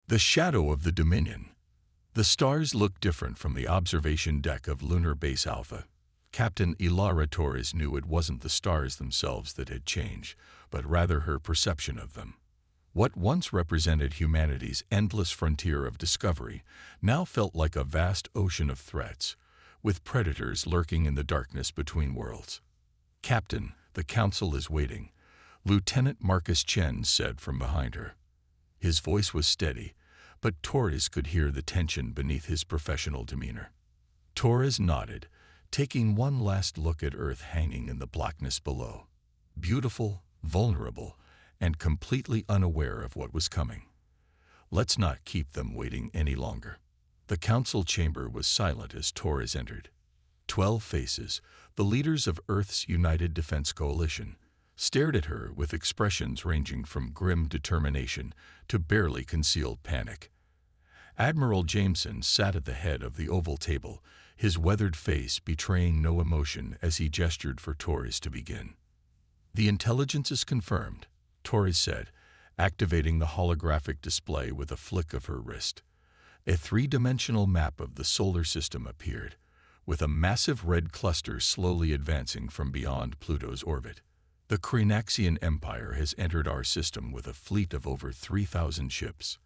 The shadow of the Dominion. The stars looked different from the observation deck of Lunar Base Alpha. Captain Ilara Torres knew it wasn't the stars themselves that had changed, but rather her perception of them. What once represented humanity's endless frontier of discovery now felt like a vast ocean of threats, with predators lurking in the darkness between worlds. "Captain, the Council is waiting," Lieutenant Marcus Chen said from behind her. His voice was steady, but Torres could hear the tension beneath his professional demeanor. Torres nodded, taking one last look at Earth hanging in the blackness below. Beautiful, vulnerable, and completely unaware of what was coming. Let's not keep them waiting any longer. The council chamber was silent as Torres entered. 12 faces, the leaders of Earth's United Defense Coalition, stared at her with expressions ranging from grim determination to barely concealed panic. Admiral Jameson sat at the head of the oval table, his weathered face betraying no emotion as he gestured for Torres to begin. "The intelligence is confirmed," Torres said, activating the holographic display with a flick of her wrist. A three-dimensional map of the solar system appeared, with a massive red cluster slowly advancing from beyond Pluto's orbit. "The Krinaxian Empire has entered our system with a fleet of over 3,000 ships.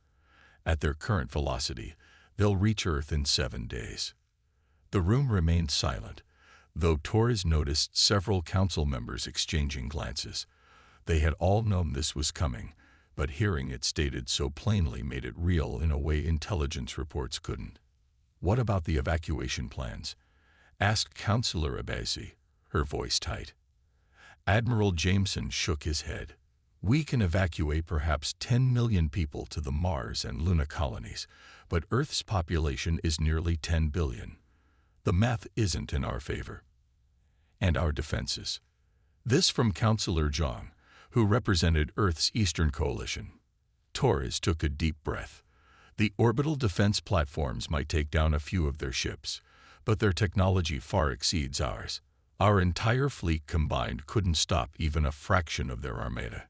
At their current velocity, they'll reach Earth in 7 days." The room remained silent, though Torres noticed several council members exchanging glances. They had all known this was coming, but hearing it stated so plainly made it real in a way intelligence reports couldn't. "What about the evacuation plans?" asked Councillor Abasi, her voice tight. Admiral Jameson shook his head. "We can evacuate perhaps 10 million people to the Mars and Luna colonies, but Earth's population is nearly 10 billion. The math isn't in our favor. And our defenses." This from Councillor Zhang, who represented Earth's Eastern Coalition. Torres took a deep breath. The orbital defense platforms might take down a few of their ships, but their technology far exceeds ours. Our entire fleet combined couldn't stop even a fraction of their armada.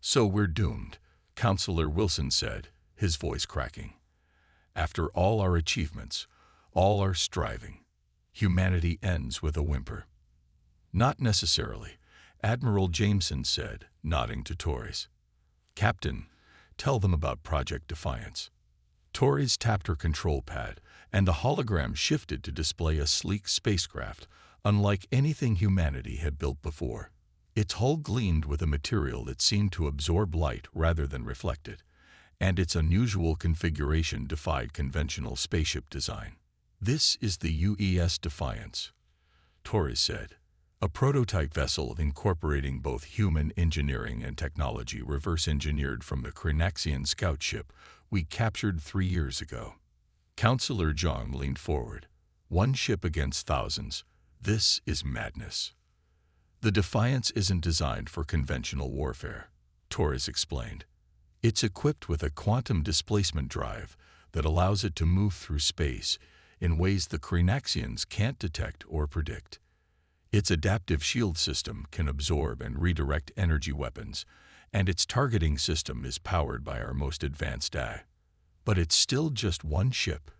"So we're doomed," Councillor Wilson said, his voice cracking. "After all our achievements, all our striving, humanity ends with a whimper." "Not necessarily," Admiral Jameson said, nodding to Torres. "Captain, tell them about Project Defiance." Torres tapped her control pad, and the hologram shifted to display a sleek spacecraft, unlike anything humanity had built before. Its hull gleamed with a material that seemed to absorb light rather than reflect it, and its unusual configuration defied conventional spaceship design. "This is the UES Defiance," Torres said. "A prototype vessel incorporating both human engineering and technology reverse-engineered from the Krinaxian scout ship we captured 3 years ago." Councillor Zhang leaned forward. "One ship against thousands. This is madness." "The Defiance isn't designed for conventional warfare," Torres explained. "It's equipped with a quantum displacement drive that allows it to move through space in ways the Krinaxians can't detect or predict. Its adaptive shield system can absorb and redirect energy weapons, and its targeting system is powered by our most advanced AI. "But it's still just one ship,"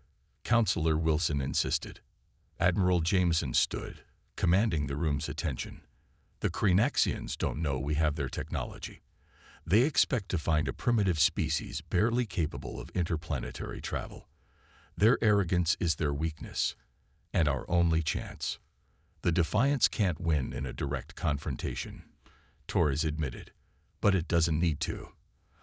Councillor Wilson insisted. Admiral Jameson stood, commanding the room's attention. "The Krinaxians don't know we have their technology. They expect to find a primitive species barely capable of interplanetary travel. Their arrogance is their weakness, and our only chance. The Defiance can't win in a direct confrontation," Torres admitted, "but it doesn't need to.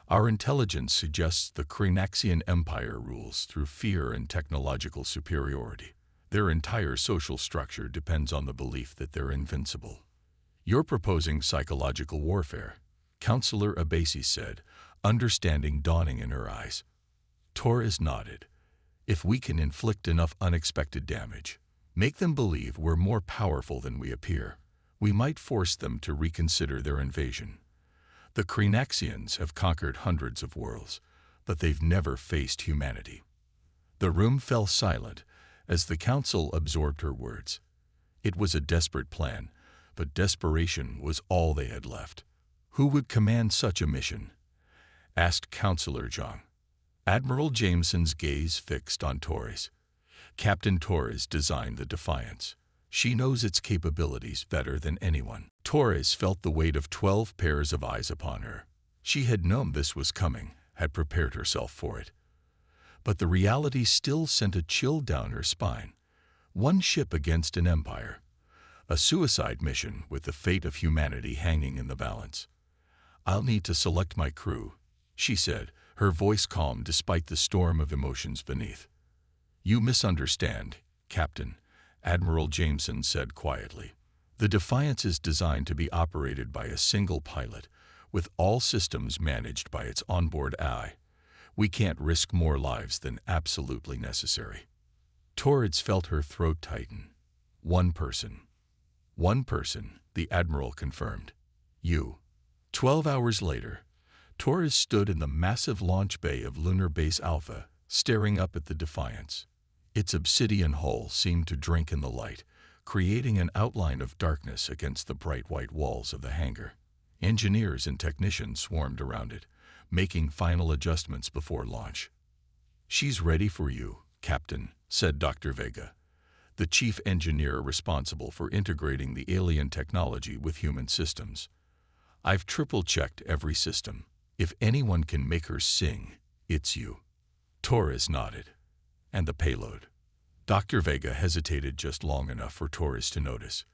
Our intelligence suggests the Krinaxian Empire rules through fear and technological superiority. Their entire social structure depends on the belief that they're invincible." "You're proposing psychological warfare," Councillor Abasi said, understanding dawning in her eyes. Torres nodded. "If we can inflict enough unexpected damage, make them believe we're more powerful than we appear, we might force them to reconsider their invasion. The Krinaxians have conquered hundreds of worlds, but they've never faced humanity." The room fell silent as the council absorbed her words. It was a desperate plan, but desperation was all they had left. "Who would command such a mission?" asked Councillor Zhang. Admiral Jameson's gaze fixed on Torres. Captain Torres designed the Defiance. She knows its capabilities better than anyone. Torres felt the weight of 12 pairs of eyes upon her. She had known this was coming, had prepared herself for it. But the reality still sent a chill down her spine. One ship against an empire. A suicide mission with the fate of humanity hanging in the balance. "I'll need to select my crew," she said, her voice calm despite the storm of emotions beneath. "You misunderstand, Captain," Admiral Jameson said quietly. "The Defiance is designed to be operated by a single pilot, with all systems managed by its onboard AI. We can't risk more lives than absolutely necessary." Torres felt her throat tighten. "One person." "One person," the Admiral confirmed. "You." 12 hours later, Torres stood in the massive launch bay of Lunar Base Alpha, staring up at the Defiance. Its obsidian hull seemed to drink in the light, creating an outline of darkness against the bright white walls of the hangar. Engineers and technicians swarmed around it, making final adjustments before launch. "She's ready for you, Captain," said Dr. Vega, the chief engineer responsible for integrating the alien technology with human systems. "I've triple-checked every system. If anyone can make her sing, it's you." Torres nodded. "And the payload?" Dr. Vega hesitated just long enough for Torres to notice.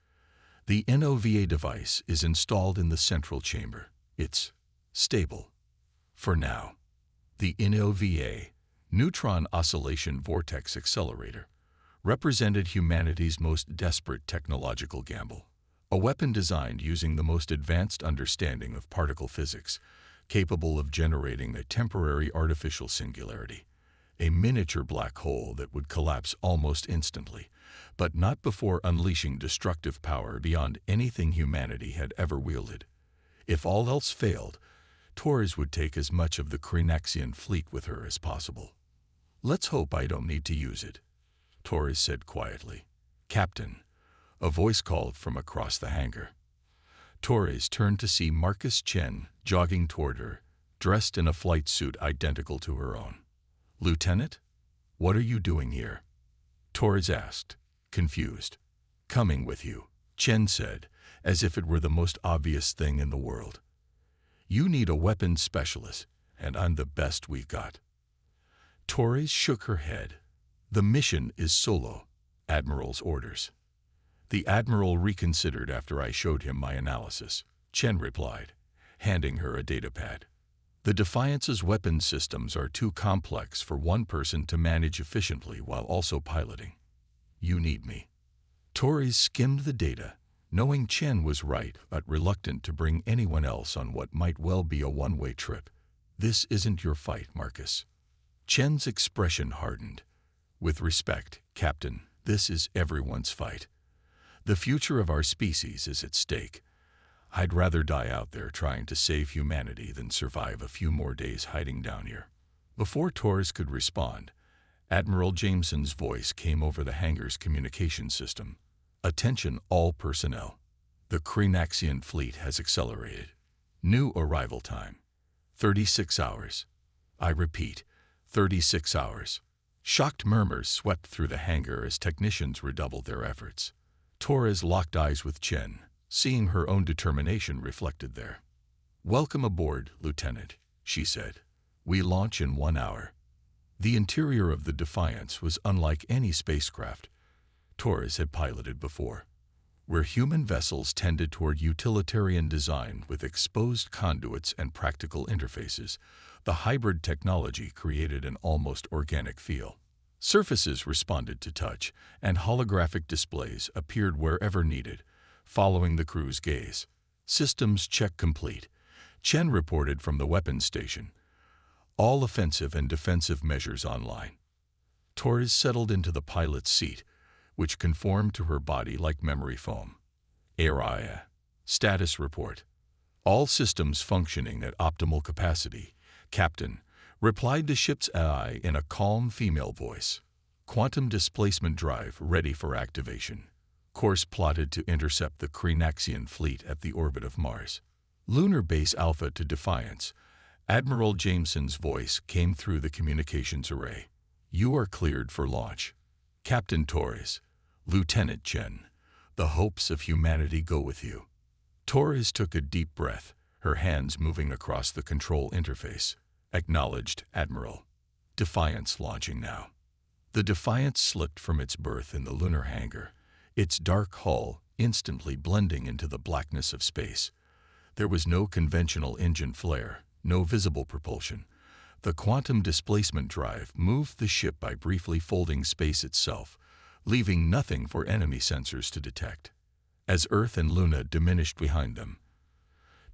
"The NOVA device is installed in the central chamber. It's stable. For now." The NOVA, Neutron Oscillation Vortex Accelerator, represented humanity's most desperate technological gamble. A weapon designed using the most advanced understanding of particle physics, capable of generating a temporary artificial singularity. A miniature black hole that would collapse almost instantly, but not before unleashing destructive power beyond anything humanity had ever wielded. If all else failed, Torres would take as much of the Krinaxian fleet with her as possible. "Let's hope I don't need to use it," Torres said quietly. "Captain," a voice called from across the hangar. Torres turned to see Marcus Chen jogging toward her, dressed in a flight suit identical to her own. "Lieutenant, what are you doing here?" Torres asked, confused. "Coming with you," Chen said, as if it were the most obvious thing in the world. "You need a weapons specialist, and I'm the best we've got." Torres shook her head. "The mission is solo, Admiral's orders." "The Admiral reconsidered after I showed him my analysis," Chen replied, handing her a datapad. "The Defiance's weapons systems are too complex for one person to manage efficiently while also piloting. You need me." Torres skimmed the data, knowing Chen was right but reluctant to bring anyone else on what might well be a one-way trip. "This isn't your fight, Marcus." Chen's expression hardened. "With respect, Captain, this is everyone's fight. The future of our species is at stake. I'd rather die out there trying to save humanity than survive a few more days hiding down here." Before Torres could respond, Admiral Jameson's voice came over the hangar's communication system. "Attention all personnel. The Krinaxian fleet has accelerated. New arrival time, 36 hours. I repeat, 36 hours. Shocked murmurs swept through the hangar as technicians redoubled their efforts. Torres locked eyes with Chen, seeing her own determination reflected there. "Welcome aboard, Lieutenant," she said. "We launch in 1 hour." The interior of the Defiance was unlike any spacecraft Torres had piloted before. Where human vessels tended toward utilitarian design with exposed conduits and practical interfaces, the hybrid technology created an almost organic feel. Surfaces responded to touch, and holographic displays appeared wherever needed, following the crew's gaze. "Systems check complete," Chen reported from the weapons station. "All offensive and defensive measures online." Torres settled into the pilot's seat, which conformed to her body like memory foam. "Area. Status report. All systems functioning at optimal capacity, Captain," replied the ship's AI in a calm female voice. "Quantum displacement drive ready for activation. Course plotted to intercept the Krinaxian fleet at the orbit of Mars. Lunar Base Alpha to Defiance. Admiral Jameson's voice came through the communications array. "You are cleared for launch. Captain Torres, Lieutenant Chen, the hopes of humanity go with you." Torres took a deep breath, her hands moving across the control interface. "Acknowledged, Admiral. Defiance launching now." The Defiance slipped from its berth in the lunar hangar, its dark hull instantly blending into the blackness of space. There was no conventional engine flare, no visible propulsion. The quantum displacement drive moved the ship by briefly folding space itself, leaving nothing for enemy sensors to detect. As Earth and Luna diminished behind them,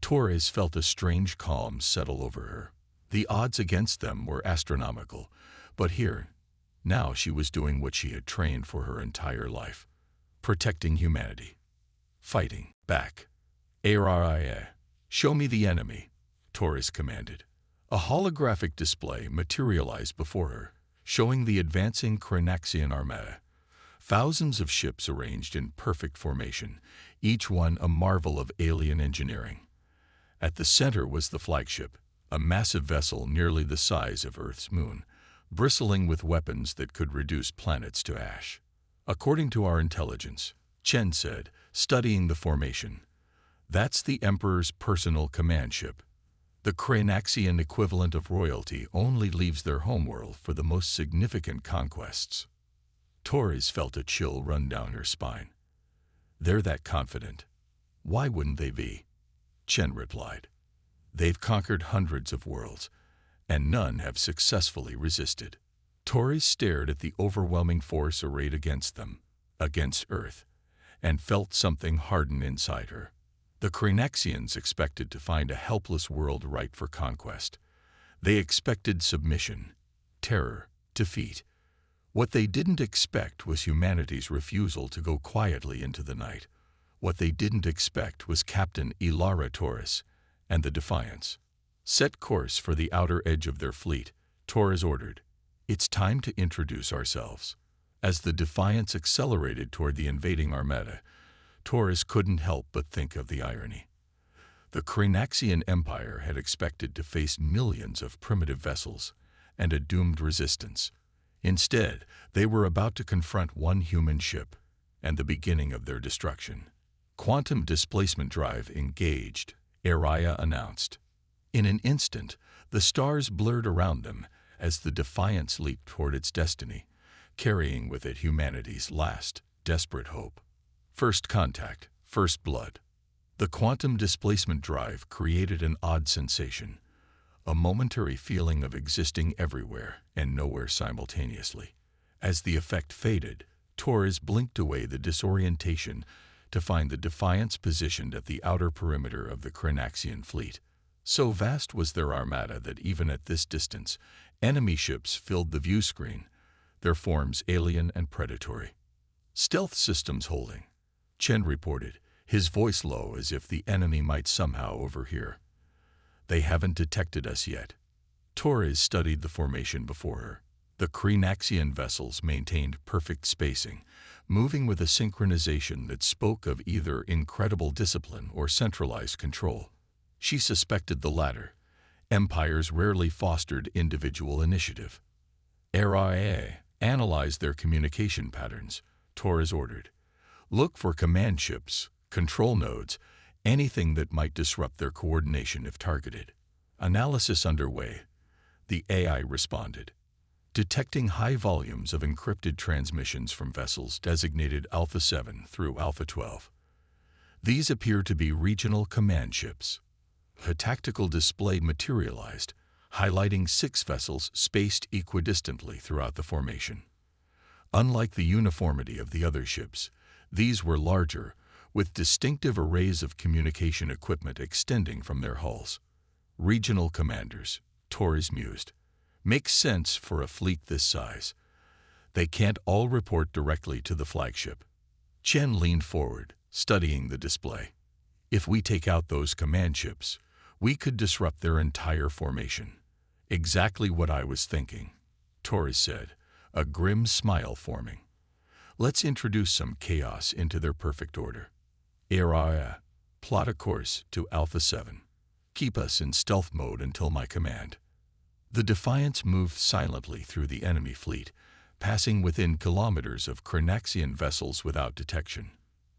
Torres felt a strange calm settle over her. The odds against them were astronomical, but here, now she was doing what she had trained for her entire life. Protecting humanity. Fighting back. "Aria, show me the enemy," Torres commanded. A holographic display materialized before her, showing the advancing Cranaxian armada. Thousands of ships arranged in perfect formation, each one a marvel of alien engineering. At the center was the flagship, a massive vessel nearly the size of Earth's moon, bristling with weapons that could reduce planets to ash. "According to our intelligence," Chen said, studying the formation, "that's the Emperor's personal command ship. The Cranaxian equivalent of royalty only leaves their homeworld for the most significant conquests." Torres felt a chill run down her spine. "They're that confident. Why wouldn't they be?" Chen replied. "They've conquered hundreds of worlds, and none have successfully resisted." Torres stared at the overwhelming force arrayed against them, against Earth, and felt something harden inside her. The Cranaxians expected to find a helpless world ripe for conquest. They expected submission, terror, defeat. What they didn't expect was humanity's refusal to go quietly into the night. What they didn't expect was Captain Ilara Torres and the Defiance. "Set course for the outer edge of their fleet," Torres ordered. "It's time to introduce ourselves." As the Defiance accelerated toward the invading armada, Torres couldn't help but think of the irony. The Cranaxian Empire had expected to face millions of primitive vessels and a doomed resistance. Instead, they were about to confront one human ship and the beginning of their destruction. "Quantum displacement drive engaged," Aria announced. In an instant, the stars blurred around them as the Defiance leaped toward its destiny, carrying with it humanity's last, desperate hope. First contact, first blood. The quantum displacement drive created an odd sensation, a momentary feeling of existing everywhere and nowhere simultaneously. As the effect faded, Torres blinked away the disorientation to find the Defiance positioned at the outer perimeter of the Cranaxian fleet. So vast was their armada that even at this distance, enemy ships filled the view screen, their forms alien and predatory. "Stealth systems holding," Chen reported, his voice low as if the enemy might somehow overhear. "They haven't detected us yet." Torres studied the formation before her. The Cranaxian vessels maintained perfect spacing, moving with a synchronization that spoke of either incredible discipline or centralized control. She suspected the latter. Empires rarely fostered individual initiative. "RIA, analyze their communication patterns," Torres ordered. "Look for command ships, control nodes, anything that might disrupt their coordination if targeted." "Analysis underway," the AI responded, detecting high volumes of encrypted transmissions from vessels designated Alpha 7 through Alpha 12. These appear to be regional command ships. A tactical display materialized, highlighting 6 vessels spaced equidistantly throughout the formation. Unlike the uniformity of the other ships, these were larger, with distinctive arrays of communication equipment extending from their hulls. "Regional commanders," Torres mused. "Makes sense for a fleet this size. They can't all report directly to the flagship." Chen leaned forward, studying the display. "If we take out those command ships, we could disrupt their entire formation." "Exactly what I was thinking," Torres said, a grim smile forming. "Let's introduce some chaos into their perfect order. Aria, plot a course to Alpha 7. Keep us in stealth mode until my command." The Defiance moved silently through the enemy fleet, passing within kilometers of Krynaxian vessels without detection.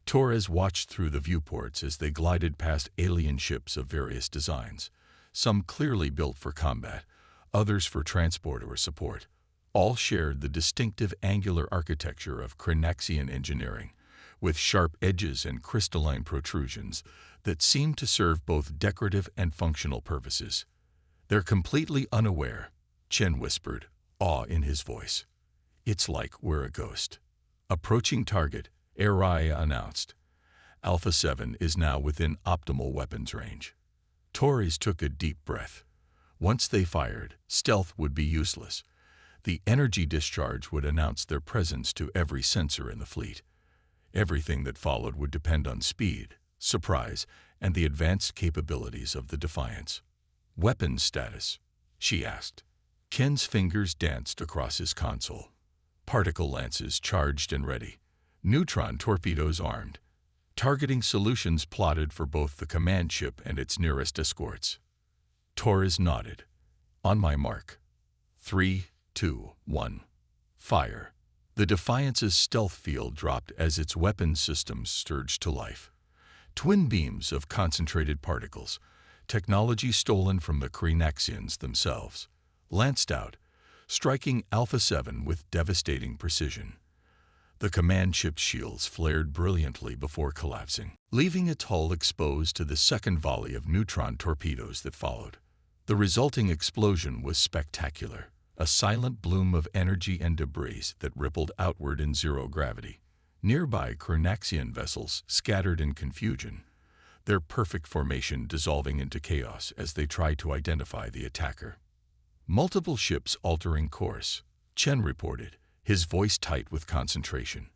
Torres watched through the viewports as they glided past alien ships of various designs, some clearly built for combat, others for transport or support. All shared the distinctive angular architecture of Krynaxian engineering, with sharp edges and crystalline protrusions that seemed to serve both decorative and functional purposes. "They're completely unaware," Chen whispered, awe in his voice. "It's like we're a ghost." Approaching target, Araya announced. Alpha 7 is now within optimal weapons range. Torres took a deep breath. Once they fired, stealth would be useless. The energy discharge would announce their presence to every sensor in the fleet. Everything that followed would depend on speed, surprise, and the advanced capabilities of the Defiance. "Weapons status?" she asked. Ken's fingers danced across his console. Particle lances charged and ready. Neutron torpedoes armed. Targeting solutions plotted for both the command ship and its nearest escorts. Torres nodded. "On my mark. 3, 2, 1. Fire." The Defiance's stealth field dropped as its weapons systems surged to life. Twin beams of concentrated particles, technology stolen from the Krynaxians themselves, lanced out, striking Alpha 7 with devastating precision. The command ship's shields flared brilliantly before collapsing, leaving its hull exposed to the second volley of neutron torpedoes that followed. The resulting explosion was spectacular, a silent bloom of energy and debris that rippled outward in zero gravity. Nearby Krynaxian vessels scattered in confusion, their perfect formation dissolving into chaos as they tried to identify the attacker. "Multiple ships altering course," Chen reported, his voice tight with concentration.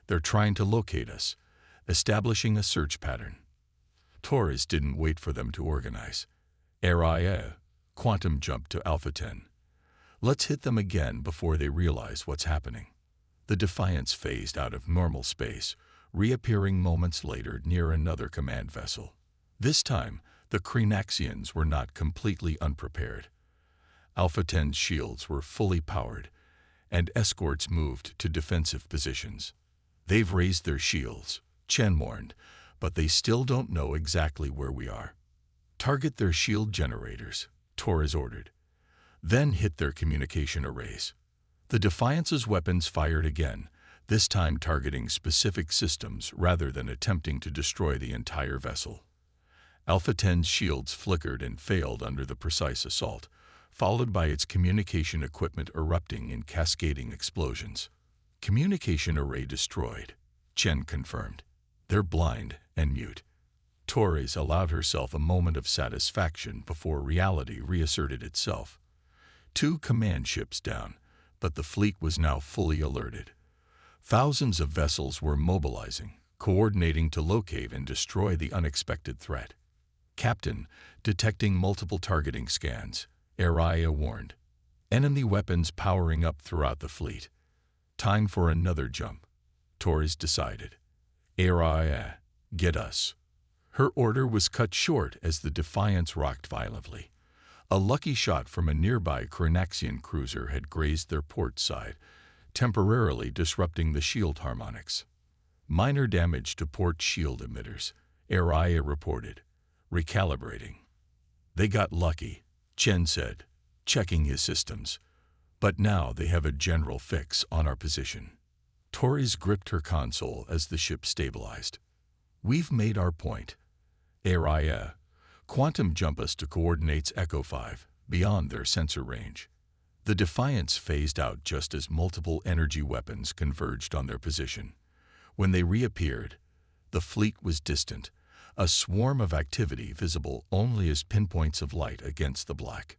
"They're trying to locate us, establishing a search pattern." Torres didn't wait for them to organize. "Araya," quantum jumped to Alpha 10. "Let's hit them again before they realize what's happening." The Defiance phased out of normal space, reappearing moments later near another command vessel. This time, the Krynaxians were not completely unprepared. Alpha 10's shields were fully powered, and escorts moved to defensive positions. "They've raised their shields," Chen warned, "but they still don't know exactly where we are." "Target their shield generators," Torres ordered. "Then hit their communication arrays." The Defiance's weapons fired again, this time targeting specific systems rather than attempting to destroy the entire vessel. Alpha 10's shields flickered and failed under the precise assault, followed by its communication equipment erupting in cascading explosions. "Communication array destroyed," Chen confirmed. "They're blind and mute." Torres allowed herself a moment of satisfaction before reality reasserted itself. 2 command ships down, but the fleet was now fully alerted. Thousands of vessels were mobilizing, coordinating to locate and destroy the unexpected threat. "Captain, detecting multiple targeting scans," Araya warned. "Enemy weapons powering up throughout the fleet." "Time for another jump," Torres decided. "Araya, get us." Her order was cut short as the Defiance rocked violently. A lucky shot from a nearby Krynaxian cruiser had grazed their port side, temporarily disrupting the shield harmonics. "Minor damage to port shield emitters," Araya reported, recalibrating. "They got lucky," Chen said, checking his systems. "But now they have a general fix on our position." Torres gripped her console as the ship stabilized. "We've made our point. Araya, quantum jump us to coordinates Echo 5, beyond their sensor range." The Defiance phased out just as multiple energy weapons converged on their position. When they reappeared, the fleet was distant, a swarm of activity visible only as pinpoints of light against the black.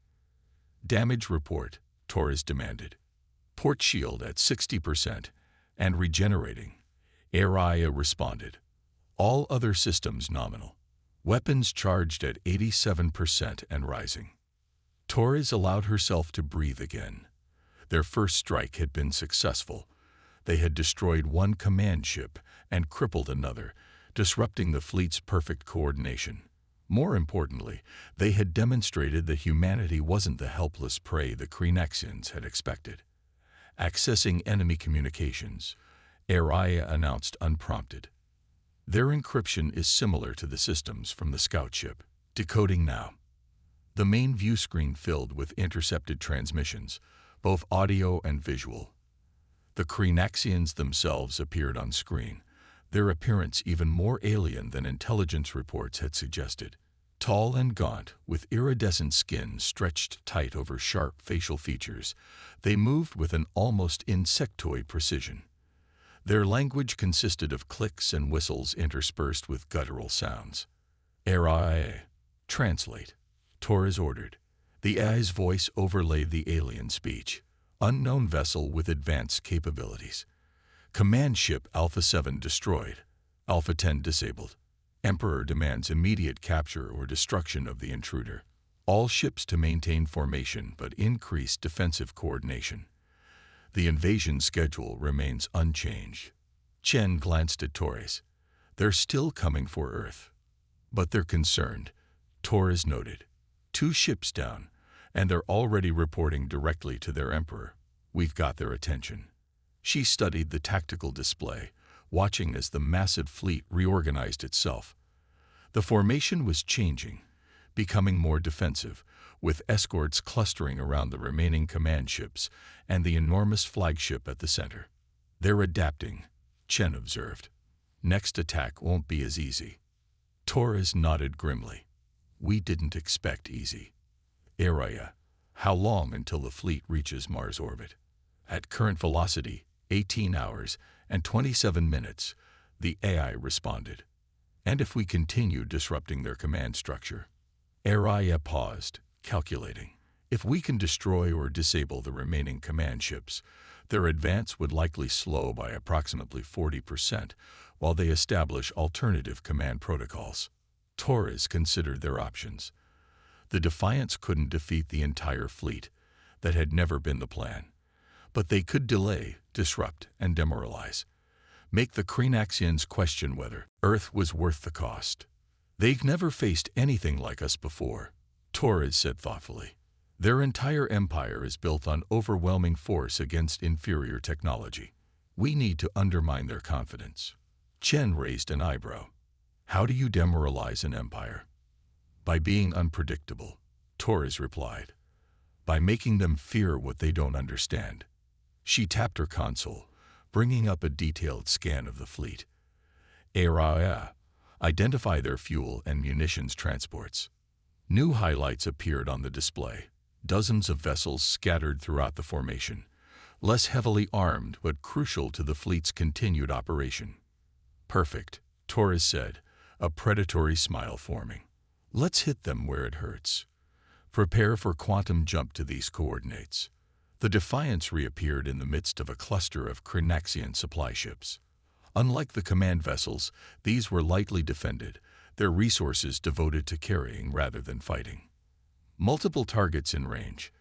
"Damage report," Torres demanded. "Port shield at 60% and regenerating," Araya responded. "All other systems nominal. Weapons charged at 87% and rising." Torres allowed herself to breathe again. Their first strike had been successful. They had destroyed one command ship and crippled another, disrupting the fleet's perfect coordination. More importantly, they had demonstrated that humanity wasn't the helpless prey the Kreenaxians had expected. Accessing enemy communications, Araya announced unprompted. Their encryption is similar to the systems from the scout ship. Decoding now. The main view screen filled with intercepted transmissions, both audio and visual. The Kreenaxians themselves appeared on screen, their appearance even more alien than intelligence reports had suggested. Tall and gaunt, with iridescent skin stretched tight over sharp facial features, they moved with an almost insectoid precision. Their language consisted of clicks and whistles interspersed with guttural sounds. Araya, translate. Torres ordered. The AI's voice overlaid the alien speech. Unknown vessel with advanced capabilities. Command ship Alpha 7 destroyed. Alpha 10 disabled. Emperor demands immediate capture or destruction of the intruder. All ships to maintain formation but increase defensive coordination. The invasion schedule remains unchanged. Chen glanced at Torres. They're still coming for Earth. But they're concerned, Torres noted. 2 ships down, and they're already reporting directly to their Emperor. We've got their attention. She studied the tactical display, watching as the massive fleet reorganized itself. The formation was changing, becoming more defensive, with escorts clustering around the remaining command ships and the enormous flagship at the center. They're adapting, Chen observed. Next attack won't be as easy. Torres nodded grimly. We didn't expect easy. Araya, how long until the fleet reaches Mars orbit? At current velocity, 18 hours and 27 minutes, the AI responded. And if we continue disrupting their command structure? Araya paused, calculating. If we can destroy or disable the remaining command ships, their advance would likely slow by approximately 40% while they establish alternative command protocols. Torres considered their options. The Defiance couldn't defeat the entire fleet. That had never been the plan. But they could delay, disrupt, and demoralize. Make the Kreenaxians question whether Earth was worth the cost. They've never faced anything like us before, Torres said thoughtfully. Their entire empire is built on overwhelming force against inferior technology. We need to undermine their confidence. Chen raised an eyebrow. How do you demoralize an empire? By being unpredictable, Torres replied. By making them fear what they don't understand. She tapped her console, bringing up a detailed scan of the fleet. Araya, identify their fuel and munitions transports. New highlights appeared on the display. Dozens of vessels scattered throughout the formation, less heavily armed but crucial to the fleet's continued operation. Perfect, Torres said, a predatory smile forming. Let's hit them where it hurts. Prepare for quantum jump to these coordinates. The Defiance reappeared in the midst of a cluster of Kreenaxian supply ships. Unlike the command vessels, these were lightly defended, their resources devoted to carrying rather than fighting. Multiple targets in range,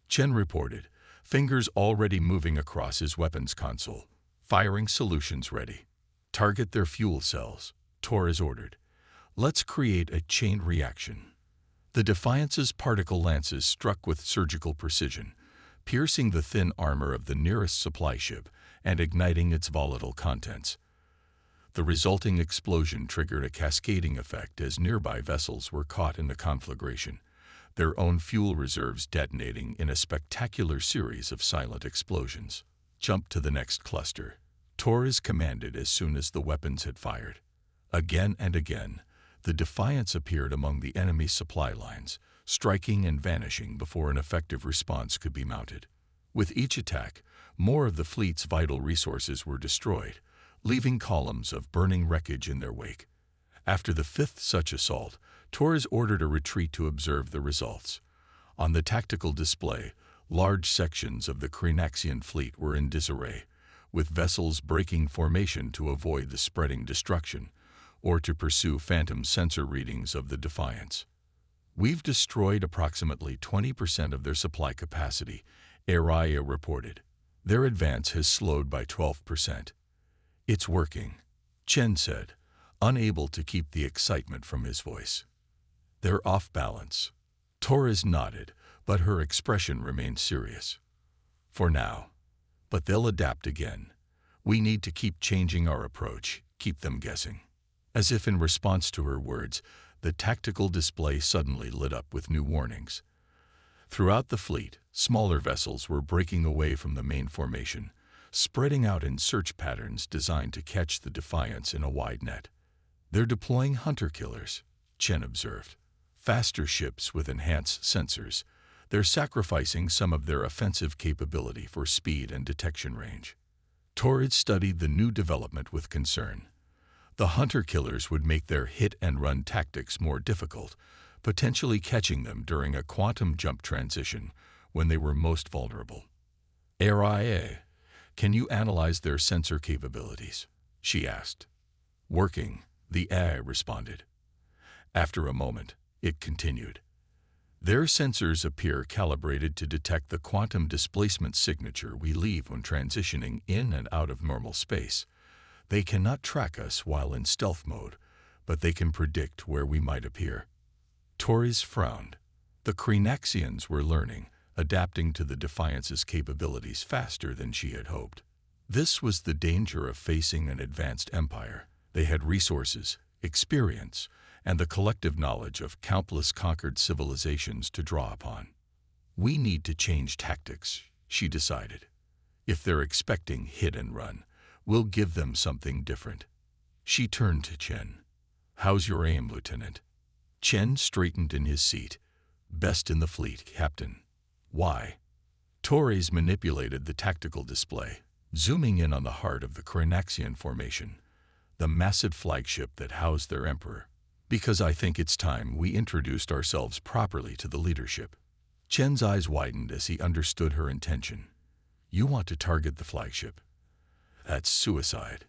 Chen reported, fingers already moving across his weapons console. Firing solutions ready. Target their fuel cells, Torres ordered. Let's create a chain reaction. The Defiance's particle lances struck with surgical precision, piercing the thin armor of the nearest supply ship and igniting its volatile contents. The resulting explosion triggered a cascading effect as nearby vessels were caught in the conflagration, their own fuel reserves detonating in a spectacular series of silent explosions. Jump to the next cluster, Torres commanded as soon as the weapons had fired. Again and again, the Defiance appeared among the enemy's supply lines, striking and vanishing before an effective response could be mounted. With each attack, more of the fleet's vital resources were destroyed, leaving columns of burning wreckage in their wake. After the 5th such assault, Torres ordered a retreat to observe the results. On the tactical display, large sections of the Kreenaxian fleet were in disarray, with vessels breaking formation to avoid the spreading destruction, or to pursue phantom sensor readings of the Defiance. We've destroyed approximately 20% of their supply capacity, Araya reported. Their advance has slowed by 12%. It's working, Chen said, unable to keep the excitement from his voice. They're off balance. Torres nodded, but her expression remained serious. For now. But they'll adapt again. We need to keep changing our approach, keep them guessing. As if in response to her words, the tactical display suddenly lit up with new warnings. Throughout the fleet, smaller vessels were breaking away from the main formation, spreading out in search patterns designed to catch the Defiance in a wide net. They're deploying hunter-killers, Chen observed. Faster ships with enhanced sensors. They're sacrificing some of their offensive capability for speed and detection range. Torres studied the new development with concern. The hunter-killers would make their hit-and-run tactics more difficult, potentially catching them during a quantum jump transition when they were most vulnerable. HFY, can you analyze their sensor capabilities? She asked. Working, the AI responded. After a moment, it continued. Their sensors appear calibrated to detect the quantum displacement signature we leave when transitioning in and out of normal space. They cannot track us while in stealth mode, but they can predict where we might appear. Torres frowned. The Krenaxians were learning, adapting to the Defiance's capabilities faster than she had hoped. This was the danger of facing an advanced empire. They had resources, experience, and the collective knowledge of countless conquered civilizations to draw upon. We need to change tactics, she decided. If they're expecting hit and run, we'll give them something different. She turned to Chen. How's your aim, Lieutenant? Chen straightened in his seat. Best in the fleet, Captain. Why? Torres manipulated the tactical display, zooming in on the heart of the Krenaxian formation, the massive flagship that housed their emperor. Because I think it's time we introduced ourselves properly to the leadership. Chen's eyes widened as he understood her intention. You want to target the flagship? That's suicide.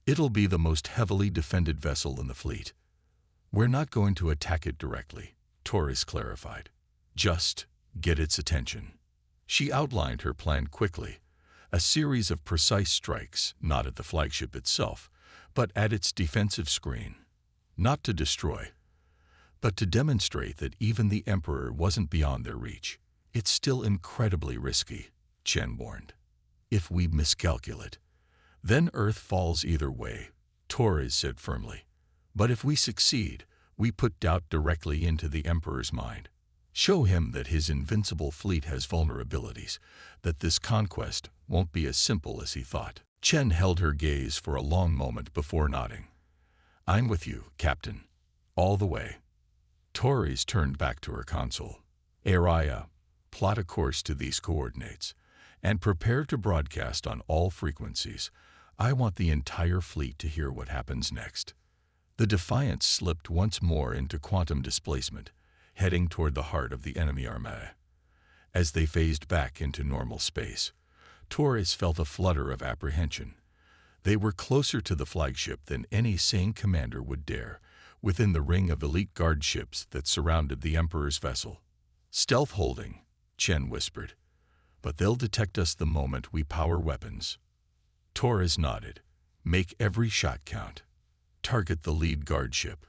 It'll be the most heavily defended vessel in the fleet. We're not going to attack it directly, Torres clarified. Just get its attention. She outlined her plan quickly, a series of precise strikes, not at the flagship itself, but at its defensive screen. Not to destroy, but to demonstrate that even the Emperor wasn't beyond their reach. It's still incredibly risky, Chen warned. If we miscalculate, then Earth falls either way, Torres said firmly. But if we succeed, we put doubt directly into the Emperor's mind. Show him that his invincible fleet has vulnerabilities, that this conquest won't be as simple as he thought. Chen held her gaze for a long moment before nodding. I'm with you, Captain. All the way. Torres turned back to her console. Araya, plot a course to these coordinates, and prepare to broadcast on all frequencies. I want the entire fleet to hear what happens next. The Defiance slipped once more into quantum displacement, heading toward the heart of the enemy armada. As they phased back into normal space, Torres felt a flutter of apprehension. They were closer to the flagship than any sane commander would dare, within the ring of elite guard ships that surrounded the Emperor's vessel. Stealth holding, Chen whispered. But they'll detect us the moment we power weapons. Torres nodded. Make every shot count. Target the lead guard ship.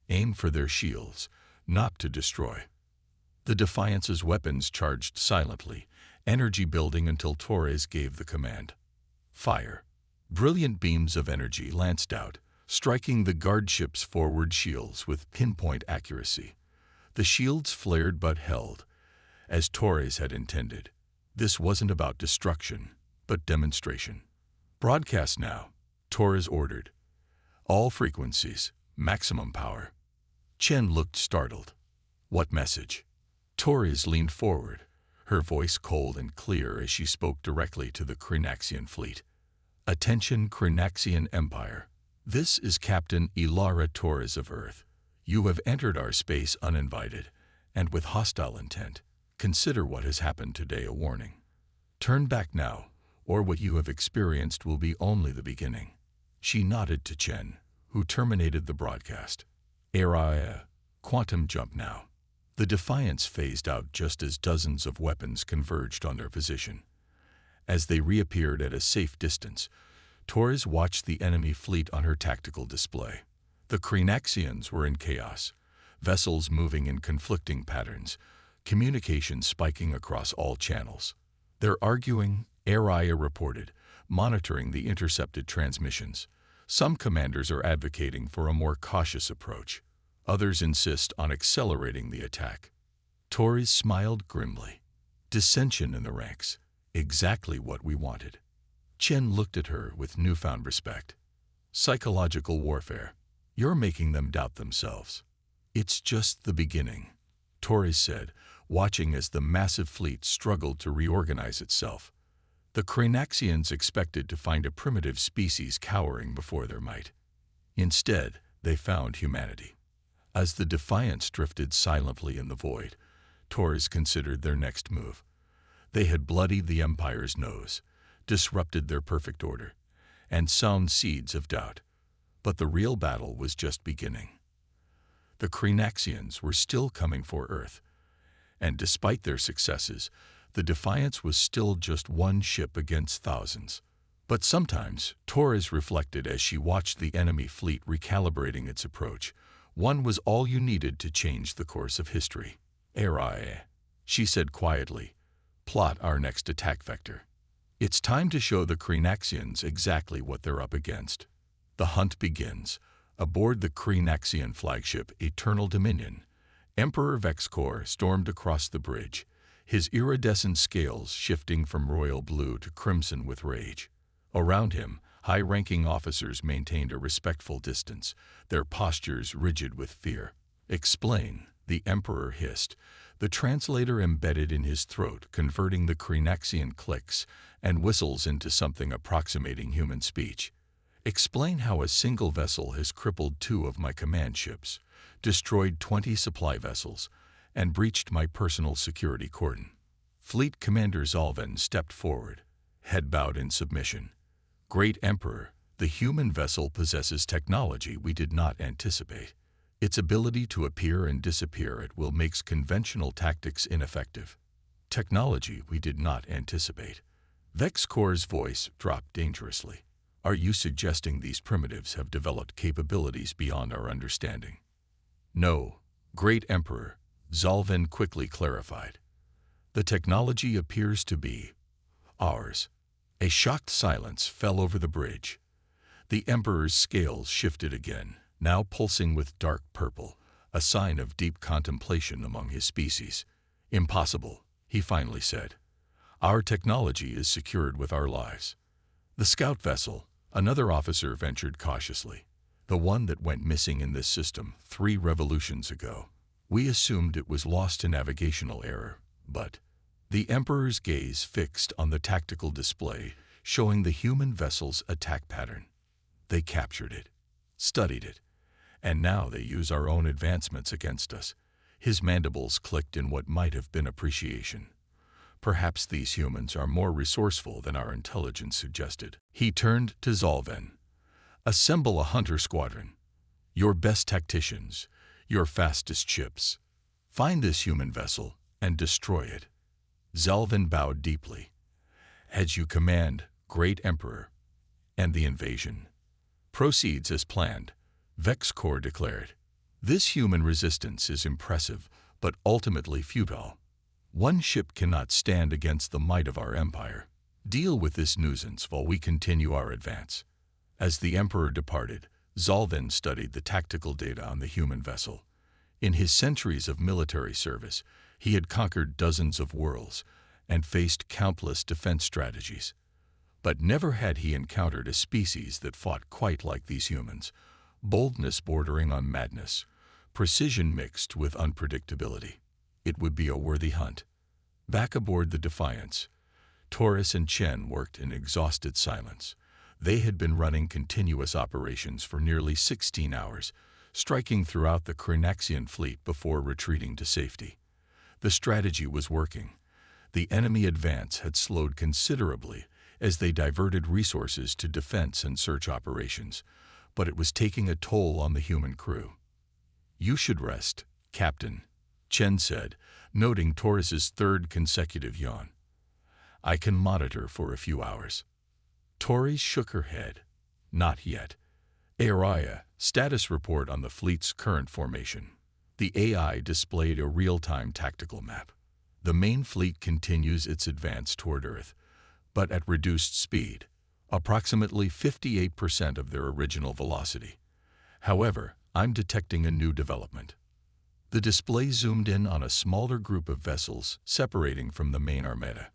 Aim for their shields, not to destroy. The Defiance's weapons charged silently, energy building until Torres gave the command. Fire. Brilliant beams of energy lanced out, striking the guard ship's forward shields with pinpoint accuracy. The shields flared but held, as Torres had intended. This wasn't about destruction, but demonstration. Broadcast now, Torres ordered. All frequencies, maximum power. Chen looked startled. What message? Torres leaned forward, her voice cold and clear as she spoke directly to the Krenaxian fleet. Attention, Krenaxian Empire. This is Captain Ilara Torres of Earth. You have entered our space uninvited, and with hostile intent. Consider what has happened today a warning. Turn back now, or what you have experienced will be only the beginning. She nodded to Chen, who terminated the broadcast. Araya, quantum jump now. The Defiance phased out just as dozens of weapons converged on their position. As they reappeared at a safe distance, Torres watched the enemy fleet on her tactical display. The Krenaxians were in chaos, vessels moving in conflicting patterns, communication spiking across all channels. "They're arguing," Araya reported, monitoring the intercepted transmissions. Some commanders are advocating for a more cautious approach. Others insist on accelerating the attack. Torres smiled grimly. "Dissension in the ranks. Exactly what we wanted." Chen looked at her with newfound respect. "Psychological warfare. You're making them doubt themselves." "It's just the beginning," Torres said, watching as the massive fleet struggled to reorganize itself. The Cranaxians expected to find a primitive species cowering before their might. Instead, they found humanity. As the Defiance drifted silently in the void, Torres considered their next move. They had bloodied the Empire's nose, disrupted their perfect order, and sown seeds of doubt. But the real battle was just beginning. The Cranaxians were still coming for Earth, and despite their successes, the Defiance was still just one ship against thousands. But sometimes, Torres reflected as she watched the enemy fleet recalibrating its approach, one was all you needed to change the course of history. "Araya," she said quietly, "plot our next attack vector. It's time to show the Cranaxians exactly what they're up against." The hunt begins. Aboard the Cranaxian flagship Eternal Dominion, Emperor Vexcor stormed across the bridge, his iridescent scales shifting from royal blue to crimson with rage. Around him, high-ranking officers maintained a respectful distance, their postures rigid with fear. "Explain," the Emperor hissed, the translator embedded in his throat converting the Cranaxian clicks and whistles into something approximating human speech. "Explain how a single vessel has crippled 2 of my command ships, destroyed 20 supply vessels, and breached my personal security cordon." Fleet Commander Zalven stepped forward, head bowed in submission. "Great Emperor, the human vessel possesses technology we did not anticipate. Its ability to appear and disappear at will makes conventional tactics ineffective." "Technology we did not anticipate." Vexcor's voice dropped dangerously. "Are you suggesting these primitives have developed capabilities beyond our understanding?" "No, Great Emperor," Zalven quickly clarified. "The technology appears to be ours." A shocked silence fell over the bridge. The Emperor's scales shifted again, now pulsing with dark purple, a sign of deep contemplation among his species. "Impossible," he finally said. "Our technology is secured with our lives." "The scout vessel," another officer ventured cautiously. "The one that went missing in this system 3 revolutions ago. We assumed it was lost to navigational error, but—" The Emperor's gaze fixed on the tactical display, showing the human vessel's attack pattern. "They captured it, studied it, and now they use our own advancements against us." His mandibles clicked in what might have been appreciation. "Perhaps these humans are more resourceful than our intelligence suggested." He turned to Zalven. "Assemble a hunter squadron. Your best tacticians, your fastest ships. Find this human vessel and destroy it." Zalven bowed deeply. "As you command, Great Emperor." "And the invasion?" "Proceeds as planned," Vexcor declared. "This human resistance is impressive, but ultimately futile. One ship cannot stand against the might of our empire. Deal with this nuisance while we continue our advance." As the Emperor departed, Zalven studied the tactical data on the human vessel. In his centuries of military service, he had conquered dozens of worlds and faced countless defense strategies. But never had he encountered a species that fought quite like these humans. Boldness bordering on madness, precision mixed with unpredictability. It would be a worthy hunt. Back aboard the Defiance, Torres and Chen worked in exhausted silence. They had been running continuous operations for nearly 16 hours, striking throughout the Cranaxian fleet before retreating to safety. The strategy was working. The enemy advance had slowed considerably as they diverted resources to defense and search operations, but it was taking a toll on the human crew. "You should rest, Captain," Chen said, noting Torres's 3rd consecutive yawn. "I can monitor for a few hours." Torres shook her head. "Not yet. Araya, status report on the fleet's current formation." The AI displayed a real-time tactical map. The main fleet continues its advance toward Earth, but at reduced speed, approximately 58% of their original velocity. However, I'm detecting a new development. The display zoomed in on a smaller group of vessels separating from the main armada.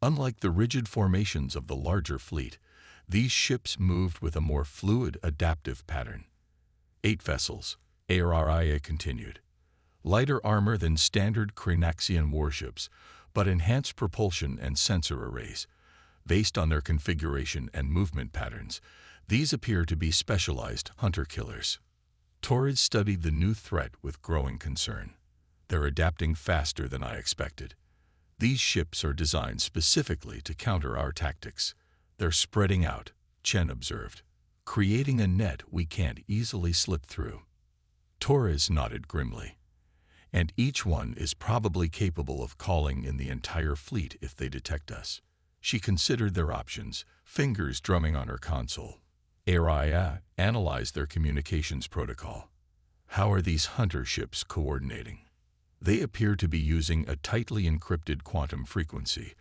Unlike the rigid formations of the larger fleet, these ships moved with a more fluid, adaptive pattern. 8 vessels, HFY continued. Lighter armor than standard Cranaxian warships, but enhanced propulsion and sensor arrays. Based on their configuration and movement patterns, these appear to be specialized hunter-killers. Torres studied the new threat with growing concern. They're adapting faster than I expected. These ships are designed specifically to counter our tactics. They're spreading out, Chen observed, creating a net we can't easily slip through. Torres nodded grimly. And each one is probably capable of calling in the entire fleet if they detect us. She considered their options, fingers drumming on her console. HFY analyzed their communications protocol. How are these hunter ships coordinating? They appear to be using a tightly encrypted quantum frequency,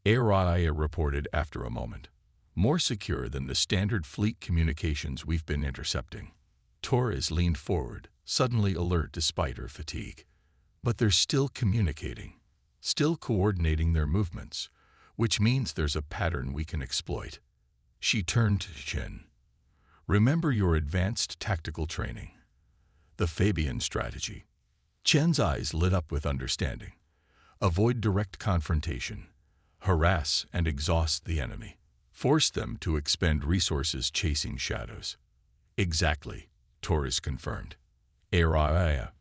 HFY reported after a moment. More secure than the standard fleet communications we've been intercepting. Torres leaned forward, suddenly alert despite her fatigue. But they're still communicating, still coordinating their movements, which means there's a pattern we can exploit. She turned to Chen. Remember your advanced tactical training. The Fabian strategy. Chen's eyes lit up with understanding. Avoid direct confrontation. Harass and exhaust the enemy. Force them to expend resources chasing shadows. Exactly, Torres confirmed. HFY.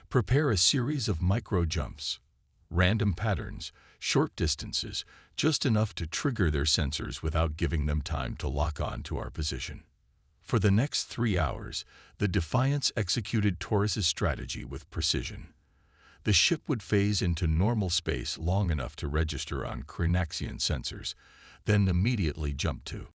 Prepare a series of micro-jumps. Random patterns, short distances, just enough to trigger their sensors without giving them time to lock on to our position. For the next 3 hours, the Defiance executed Torres's strategy with precision. The ship would phase into normal space long enough to register on Cranaxian sensors, then immediately jump to